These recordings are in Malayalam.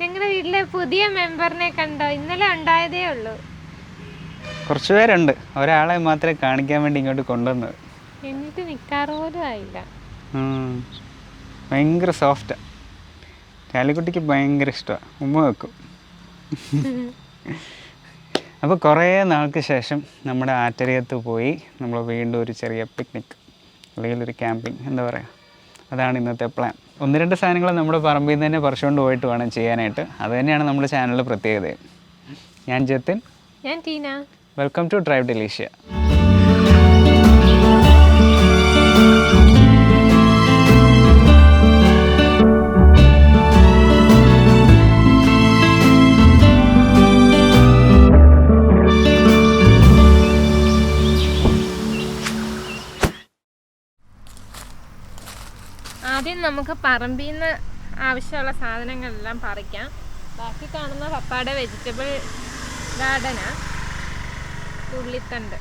ഞങ്ങളുടെ വീട്ടിലെ പുതിയ മെമ്പറിനെ കണ്ടോ? ഇന്നലെ ഉണ്ടായതേ ഉള്ളൂ. കുറച്ച് പേരുണ്ട്, ഒരാളെ മാത്രമേ കാണിക്കാൻ വേണ്ടി ഇങ്ങോട്ട് കൊണ്ടുവന്നത്. എന്നിട്ട് നിൽക്കാറ് പോലും ആയില്ല. ഭയങ്കര സോഫ്റ്റാ. ചാലിക്കുട്ടിക്ക് ഭയങ്കര ഇഷ്ടമാണ്, ഉമ്മ വെക്കും. അപ്പോൾ കുറേ നാൾക്ക് ശേഷം നമ്മുടെ ആറ്റരിയത്ത് പോയി നമ്മൾ വീണ്ടും ഒരു ചെറിയ പിക്നിക് അല്ലെങ്കിൽ ഒരു ക്യാമ്പിങ് എന്താ പറയുക, അതാണ് ഇന്നത്തെ പ്ലാൻ. 1-2 സാധനങ്ങൾ നമ്മുടെ പറമ്പിൽ നിന്ന് തന്നെ പറിച്ചുകൊണ്ട് പോയിട്ട് വേണം ചെയ്യാനായിട്ട്. അത് തന്നെയാണ് നമ്മുടെ ചാനലിൻ്റെ പ്രത്യേകത. ഞാൻ ജത്തിൻ, ഞാൻ Teena. Welcome to drive Delicia. ആദ്യം നമുക്ക് പറമ്പിൽ നിന്ന് ആവശ്യമുള്ള സാധനങ്ങളെല്ലാം പറിക്കാം. ബാക്കി കാണുന്ന പപ്പായുടെ വെജിറ്റബിൾ ഗാർഡനാ. ഉള്ളിത്തണ്ട്,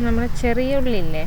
നമ്മുടെ ചെറിയ ഉള്ളില്ലേ,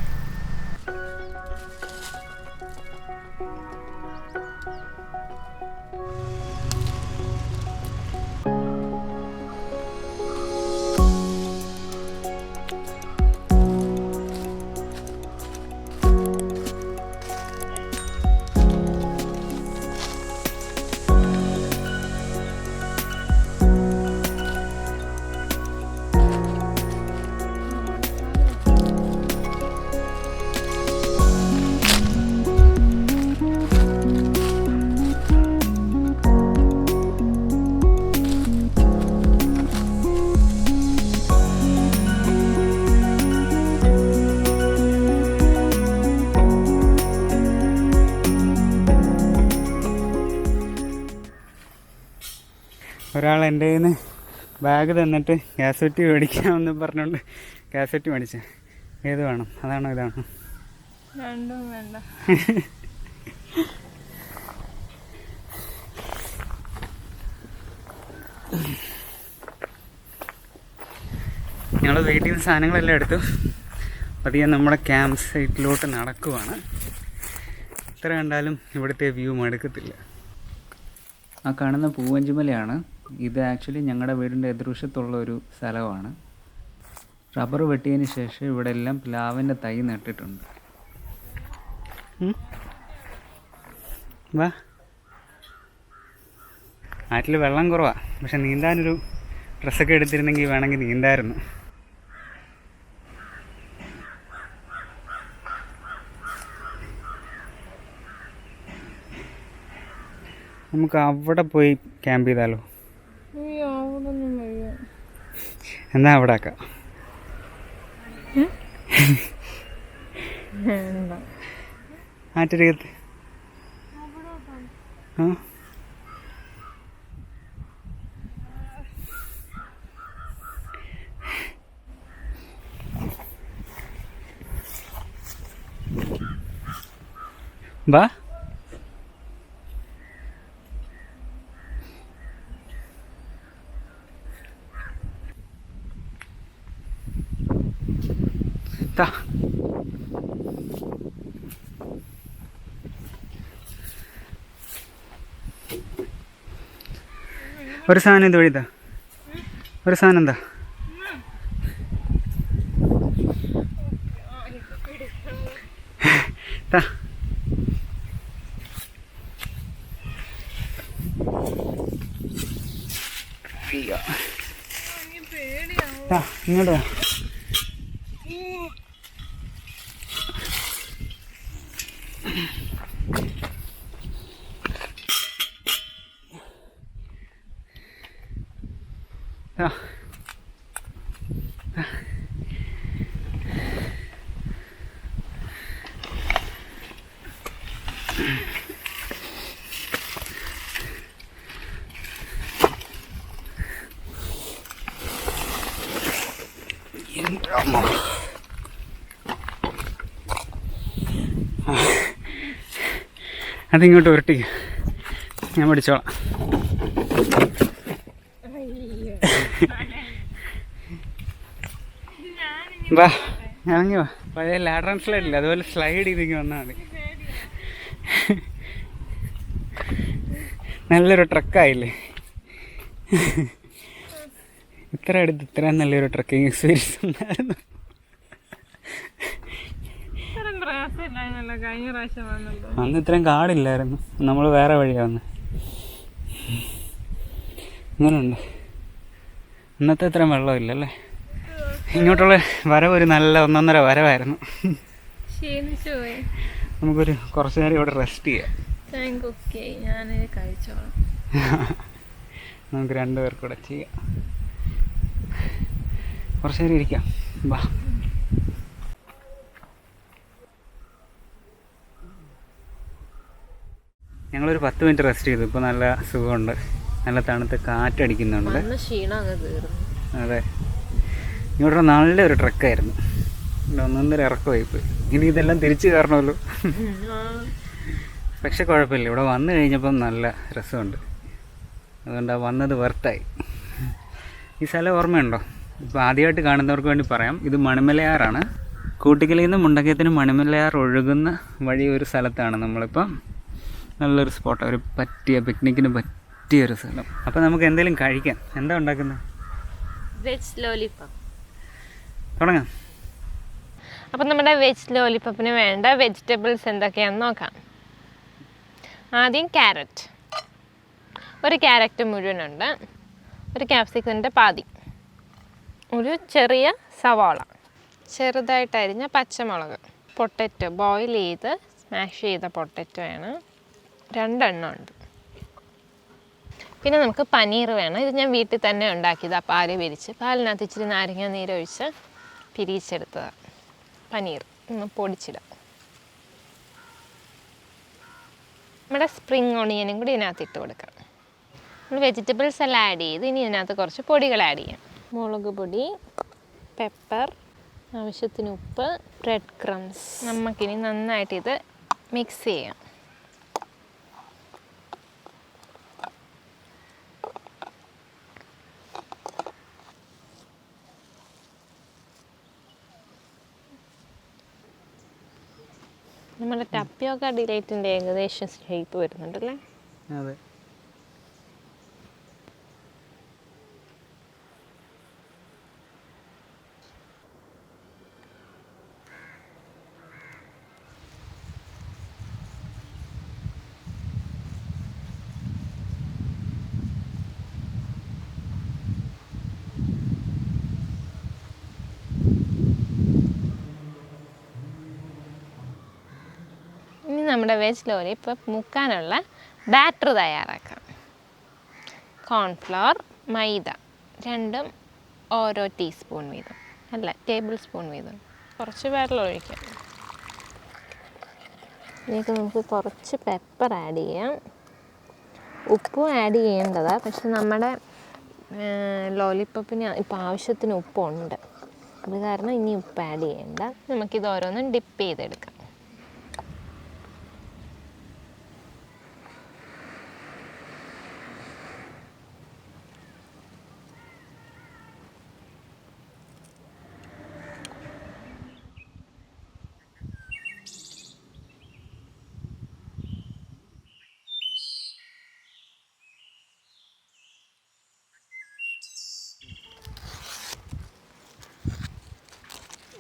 ഒരാൾ എൻ്റെ കയ്യിൽ നിന്ന് ബാഗ് തന്നിട്ട് കാസറ്റ് മേടിക്കാമെന്ന് പറഞ്ഞുകൊണ്ട് കാസറ്റ് മേടിച്ചേ. ഏത് വേണം, അതാണോ ഇതാണോ? രണ്ടും വേണ്ട. ഞങ്ങൾ വീട്ടിൽ നിന്ന് സാധനങ്ങളെല്ലാം എടുത്തു പതിയെ നമ്മുടെ ക്യാമ്പ് സൈറ്റിലോട്ട് നടക്കുവാണ്. എത്ര കണ്ടാലും ഇവിടുത്തെ വ്യൂ മടുക്കത്തില്ല. ആ കാണുന്ന പൂവഞ്ചിമലയാണ്. ഇത് ആക്ച്വലി ഞങ്ങളുടെ വീടിൻ്റെ എതിർവശത്തുള്ള ഒരു സ്ഥലമാണ്. റബ്ബർ വെട്ടിയതിന് ശേഷം ഇവിടെ എല്ലാം പ്ലാവിൻ്റെ തൈ നട്ടിട്ടുണ്ട്. വാ, ആറ്റിൽ വെള്ളം കുറവാണ്, പക്ഷെ നീന്താനൊരു ഡ്രസ്സൊക്കെ എടുത്തിരുന്നെങ്കിൽ വേണമെങ്കിൽ നീന്തായിരുന്നു. നമുക്ക് അവിടെ പോയി ക്യാമ്പ് ചെയ്താലോ? എന്നാ അവിടെ ആക്കാം. ആറ്റരികത്ത് ബാ. ഒരു സാധനം എന്ത് വഴിതാ, ഒരു സാധനം എന്താ? ഇങ്ങോട്ട് വാ. അതിങ്ങോട്ട് ഉരുട്ടിക്ക, ഞാൻ പഠിച്ചോളാം. വാ, ഇറങ്ങി വാ. പഴയ ലാഡർ ആൻഡ് സ്ലൈഡ് ഇല്ല, അതുപോലെ സ്ലൈഡ് ചെയ്തിങ്ങി വന്നാൽ മതി. നല്ലൊരു ട്രക്കായില്ലേ. ഇത്ര അടുത്ത് ഇത്രയും നല്ലൊരു ട്രക്കിംഗ് എക്സ്പീരിയൻസ് ഉണ്ടായിരുന്നു. അന്ന് ഇത്രയും കാടില്ലായിരുന്നു, നമ്മൾ വേറെ വഴിയാണ് വന്നത്. ഇങ്ങനെയുണ്ട്. ഇന്നത്തെ ഇത്രയും വെള്ളമില്ലല്ലേ. ഇങ്ങോട്ടുള്ള വരവ് ഒരു നല്ല 1.5 വരവായിരുന്നു. നമുക്കൊരു കുറച്ച് നേരം ഇവിടെ റെസ്റ്റ് ചെയ്യാം. നമുക്ക് 2 പേർക്ക് കൂടെ ചെയ്യാം. കുറച്ച് നേരം ഇരിക്കാം. വാ. ഞങ്ങളൊരു 10 മിനിറ്റ് റെസ്റ്റ് ചെയ്തു. ഇപ്പോൾ നല്ല സുഖമുണ്ട്, നല്ല തണുത്ത് കാറ്റടിക്കുന്നുണ്ട്. അതെ, ഇങ്ങോട്ട് നല്ലൊരു ട്രക്കായിരുന്നു. 1.5 ഇറക്കമായി പോയി. ഇനി ഇതെല്ലാം തിരിച്ചു കയറണമല്ലോ. പക്ഷെ കുഴപ്പമില്ല, ഇവിടെ വന്നു കഴിഞ്ഞപ്പം നല്ല രസമുണ്ട്. അതുകൊണ്ട് വന്നത് വെർത്തായി. ഈ സ്ഥലം ഓർമ്മയുണ്ടോ? ഇപ്പോൾ ആദ്യമായിട്ട് കാണുന്നവർക്ക് വേണ്ടി പറയാം, ഇത് മണിമലയാറാണ്. കൂട്ടിക്കലിൽ നിന്ന് മുണ്ടക്കയത്തിന് മണിമലയാർ ഒഴുകുന്ന വഴി ഒരു സ്ഥലത്താണ് നമ്മളിപ്പം. നല്ലൊരു സ്പോട്ട്, ഒരു പിക്നിക്കിന് പറ്റിയൊരു സ്ഥലം. അപ്പോൾ നമുക്ക് എന്തെങ്കിലും കഴിക്കാം. എന്താ ഉണ്ടാക്കുന്നത്? വെജ് ലോലിപോപ്പ് തുടങ്ങാം. അപ്പം നമ്മുടെ വെജ് ലോലിപോപ്പിന് വേണ്ട വെജിറ്റബിൾസ് എന്തൊക്കെയാണെന്ന് നോക്കാം. ആദ്യം ക്യാരറ്റ്, ഒരു ക്യാരറ്റ് മുഴുവനുണ്ട്, ഒരു ക്യാപ്സിക്കത്തിൻ്റെ പാതി, ഒരു ചെറിയ സവാള, ചെറുതായിട്ട് അരിഞ്ഞ പച്ചമുളക്, പൊട്ടറ്റോ ബോയിൽ ചെയ്ത് സ്മാഷ് ചെയ്ത പൊട്ടറ്റോ ആണ്, 2 എണ്ണം ഉണ്ട്. പിന്നെ നമുക്ക് പനീർ വേണം. ഇത് ഞാൻ വീട്ടിൽ തന്നെ ഉണ്ടാക്കിയതാണ്. പാല് പിരിച്ച് പാലിനകത്ത് ഇച്ചിരി നാരങ്ങ നീരൊഴിച്ച് പിരിച്ചെടുത്തതാണ്. പനീർ ഒന്ന് പൊടിച്ചിടാം. നമ്മുടെ സ്പ്രിങ് ഓണിയനും കൂടി ഇതിനകത്ത് ഇട്ട് കൊടുക്കാം. നമ്മൾ വെജിറ്റബിൾസ് എല്ലാം ആഡ് ചെയ്ത് ഇനി ഇതിനകത്ത് കുറച്ച് പൊടികൾ ആഡ് ചെയ്യാം. മുളക് പൊടി, പെപ്പർ, ആവശ്യത്തിന് ഉപ്പ്, ബ്രെഡ് ക്രംസ്. നമുക്കിനി നന്നായിട്ട് ഇത് മിക്സ് ചെയ്യാം. നമ്മുടെ ടപ്പിയോക്ക ഡിലൈറ്റിൻ്റെ ഏകദേശം ഷേപ്പ് വരുന്നുണ്ടല്ലേ? അതെ. ഇനി നമ്മുടെ വെജ് ലോലിപോപ്പ് മുക്കാനുള്ള ബാറ്റർ തയ്യാറാക്കാം. കോൺഫ്ലവർ, മൈദ രണ്ടും ഓരോ ടീസ്പൂൺ വീതം, അല്ല ടേബിൾ സ്പൂൺ വീതം. കുറച്ച് വെള്ളം ഒഴിക്കാം. ഇതിലേക്ക് നമുക്ക് കുറച്ച് പെപ്പർ ആഡ് ചെയ്യാം. ഉപ്പും ആഡ് ചെയ്യേണ്ടതാണ്, പക്ഷെ നമ്മുടെ ലോലിപോപ്പിന് ഇപ്പോൾ ആവശ്യത്തിന് ഉപ്പുണ്ട്. അത് കാരണം ഇനി ഉപ്പ് ആഡ് ചെയ്യേണ്ട. നമുക്കിത് ഓരോന്നും ഡിപ്പ് ചെയ്തെടുക്കാം.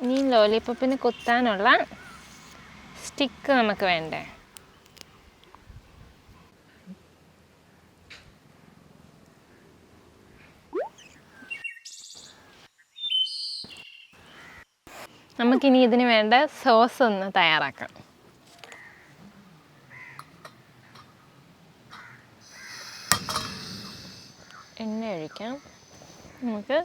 ഇനി ലോലിപോപ്പിന് കുത്താനുള്ള സ്റ്റിക്ക് നമുക്ക് വേണ്ടേ? നമുക്കിനി ഇതിന് വേണ്ട സോസ് ഒന്ന് തയ്യാറാക്കാം. എണ്ണ ഒഴിക്കാം. നമുക്ക്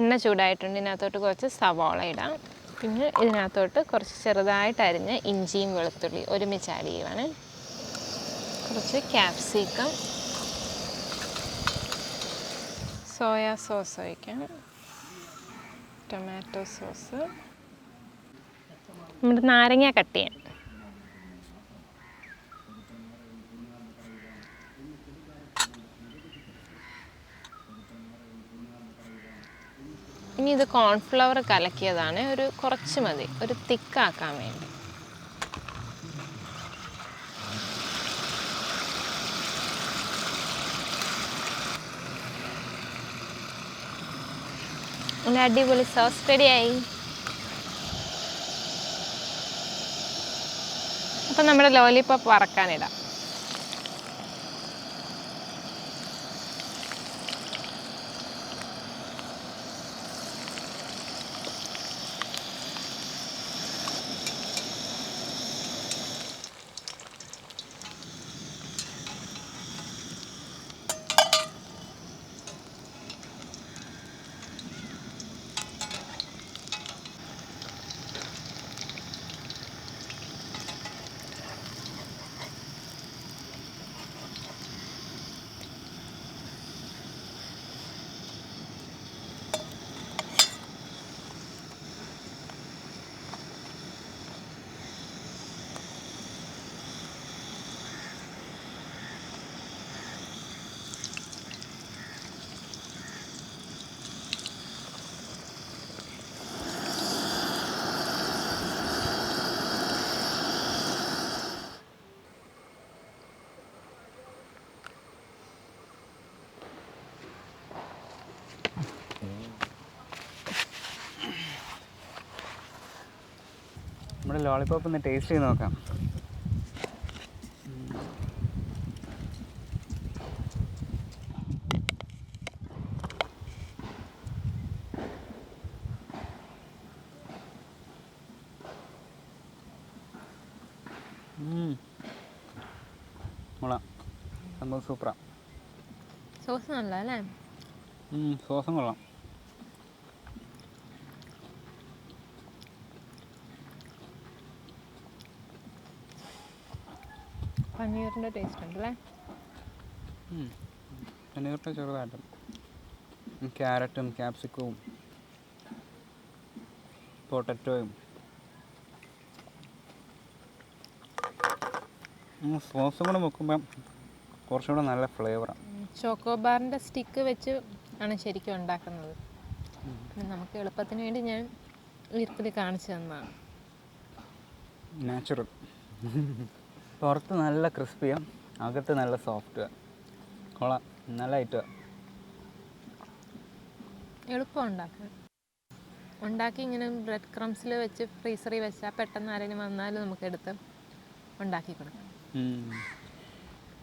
എണ്ണ ചൂടായിട്ടുണ്ട്. ഇതിനകത്തോട്ട് കുറച്ച് സവാള ഇടാം. പിന്നെ ഇതിനകത്തോട്ട് കുറച്ച് ചെറുതായിട്ട് അരിഞ്ഞ് ഇഞ്ചിയും വെളുത്തുള്ളി ഒരുമിച്ച് ആഡ് ചെയ്യുവാണ്. കുറച്ച് ക്യാപ്സിക്കം, സോയാ സോസ് ഒഴിക്കാം, ടൊമാറ്റോ സോസ്, നമ്മുടെ നാരങ്ങ കട്ട് ചെയ്യാം. ഇനി ഇത് കോൺഫ്ലവർ കലക്കിയതാണ്, ഒരു കുറച്ച് മതി, ഒരു തിക്കാക്കാൻ വേണ്ടി. നമ്മുടെ അടിപൊളി സോസ് റെഡിയായി. അപ്പം നമ്മുടെ ലോലിപോപ്പ് വറക്കാനിടാം. നമ്മുടെ ലോളിപോപ്പ് ഒന്ന് ടേസ്റ്റ് ചെയ്ത് നോക്കാം. കൊള്ളാം, സംഭവം സൂപ്പറാ. സോസ് നല്ല അല്ലേ? സോസും കൊള്ളാം. പനീറിൻ്റെ ടേസ്റ്റ് ഉണ്ടല്ലേ? പനീറിൻ്റെ ചെറുതായിട്ടും ക്യാരറ്റും ക്യാപ്സിക്കവും പൊട്ടറ്റോയും സോസും കൂടെ വെക്കുമ്പം കുറച്ചുകൂടെ നല്ല ഫ്ലേവറാണ്. ചോക്കോബാറിൻ്റെ സ്റ്റിക്ക് വെച്ച് ആണ് ശരിക്കും ഉണ്ടാക്കുന്നത്. നമുക്ക് എളുപ്പത്തിന് വേണ്ടി ഞാൻ വീട്ടിൽ കാണിച്ചു തന്നതാണ്. നാച്ചുറൽ. പുറത്ത് നല്ല ക്രിസ്പിയാണ്, അകത്ത് നല്ല സോഫ്റ്റാണ്. കൊള്ളാം, നല്ല ഐറ്റമാണ്. എളുപ്പം ഉണ്ടാക്കി ഇങ്ങനെ ബ്രെഡ് ക്രംസിൽ വെച്ച് ഫ്രീസറിൽ വെച്ചാൽ പെട്ടെന്ന് ആരെങ്കിലും വന്നാലും നമുക്ക് എടുത്ത് ഉണ്ടാക്കി കൊടുക്കാം.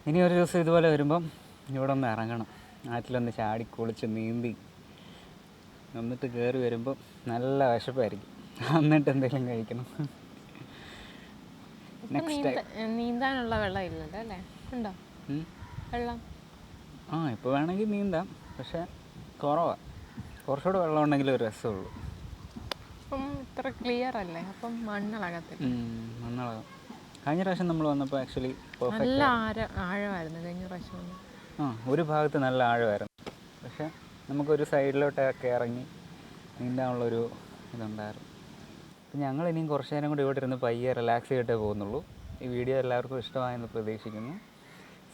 ഇനി ഒരു ദിവസം ഇതുപോലെ വരുമ്പം ഇവിടെ ഒന്ന് ഇറങ്ങണം, ആറ്റിലൊന്ന് ചാടി കുളിച്ച് നീന്തി എന്നിട്ട് കയറി വരുമ്പോൾ നല്ല വിശപ്പായിരിക്കും. എന്നിട്ട് എന്തെങ്കിലും കഴിക്കണം. നീന്താനുള്ള വെള്ളം ഇല്ലല്ലോ അല്ലേ? ഉണ്ടോ വെള്ളം? ഇപ്പോൾ വേണമെങ്കിൽ നീന്താം, പക്ഷേ കുറവാണ്. കുറച്ചുകൂടെ വെള്ളം ഉണ്ടെങ്കിൽ ഒരു രസമുള്ളൂ. അപ്പം ഇത്ര ക്ലിയർ അല്ലേ? അപ്പം മണ്ണിളകത്തില്ല. മണ്ണിളകം. കഴിഞ്ഞ പ്രാവശ്യം നമ്മൾ വന്നപ്പോൾ ആക്ച്വലി നല്ല ആഴമായിരുന്നു കഴിഞ്ഞ പ്രാവശ്യം. ഒരു ഭാഗത്ത് നല്ല ആഴമായിരുന്നു, പക്ഷേ നമുക്കൊരു സൈഡിലോട്ടൊക്കെ ഇറങ്ങി നീന്താനുള്ളൊരു ഇതുണ്ടായിരുന്നു. അപ്പം ഞങ്ങൾ ഇനിയും കുറച്ച് നേരം കൂടി ഇവിടെ ഇരുന്ന് പയ്യെ റിലാക്സ് ചെയ്തിട്ടേ പോകുന്നുള്ളൂ. ഈ വീഡിയോ എല്ലാവർക്കും ഇഷ്ടമായെന്ന് പ്രതീക്ഷിക്കുന്നു.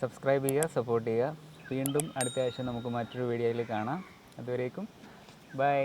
സബ്സ്ക്രൈബ് ചെയ്യുക, സപ്പോർട്ട് ചെയ്യുക. വീണ്ടും അടുത്ത ആഴ്ച നമുക്ക് മറ്റൊരു വീഡിയോയിൽ കാണാം. അതുവരേക്കും ബൈ.